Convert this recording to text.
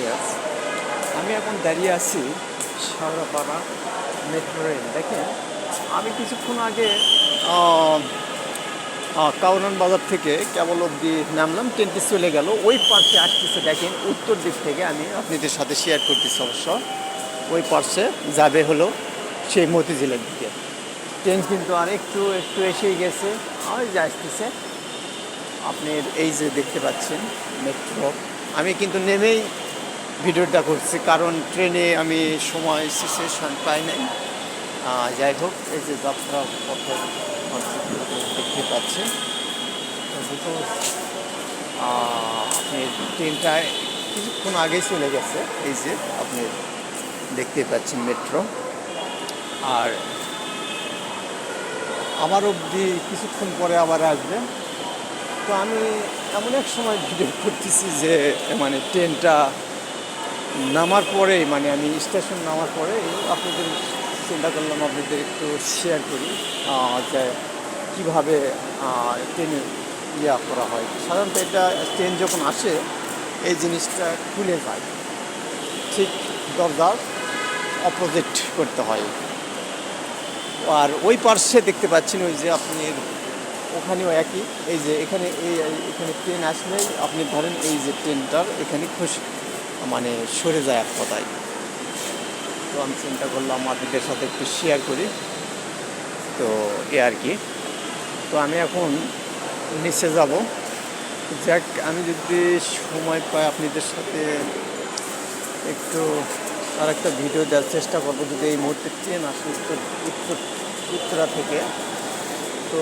Viewers, আমি এখন দাঁড়িয়ে আছি শেওড়াপাড়া মেট্রো রেল। দেখেন, আমি কিছুক্ষণ আগে কাউরান বাজার থেকে কেবল অবধি নামলাম, ট্রেনটি চলে গেল। ওই পার্শ্বে আসতেছে, দেখেন উত্তর দিক থেকে, আমি আপনাদের সাথে শেয়ার করতেছি অবশ্য। ওই পার্শ্বে যাবে হলো সেই মতিঝিলের দিকে। ট্রেন কিন্তু আর একটু একটু এসেই গেছে, ওই যে আসতেছে। আপনি এই যে দেখতে পাচ্ছেন মেট্রো। আমি কিন্তু নেমেই ভিডিওটা করছি, কারণ ট্রেনে আমি সময় সিচুয়েশন পাই নাই। যাই হোক, এই যে যাত্রা পথের দেখতে পাচ্ছেন। তো আপনি ট্রেনটা কিছুক্ষণ আগেই চলে গেছে, এই যে আপনি দেখতে পাচ্ছেন মেট্রো। আর আমার অবধি কিছুক্ষণ পরে আবার আসবে। তো আমি এমন এক সময় ভিডিও করতেছি যে মানে ট্রেনটা নামার পরেই, মানে আমি স্টেশন নামার পরে আপনাদের চিন্তা করলাম আপনাদের একটু শেয়ার করি যে কীভাবে ট্রেনে করা হয়। সাধারণত এটা ট্রেন যখন আসে এই জিনিসটা খুলে যায়, ঠিক দরজার অপোজিট করতে হয়। আর ওই পার্শ্বে দেখতে পাচ্ছেন ওই যে আপনি ওখানেও একই, এই যে এখানে এখানে ট্রেন আসলেই আপনি ধরেন এই যে ট্রেনটার এখানে মানে সরে যায় এক কথায়। তো আমি চিন্তা করলাম আপনাদের সাথে একটু শেয়ার করি, তো এ আর কি। তো আমি এখন নিচে যাব। যাক, আমি যদি সময় পাই আপনাদের সাথে একটু আর একটা ভিডিও দেওয়ার চেষ্টা করবো, যদি এই মুহূর্তে ট্রেন আসে উত্তরা থেকে। তো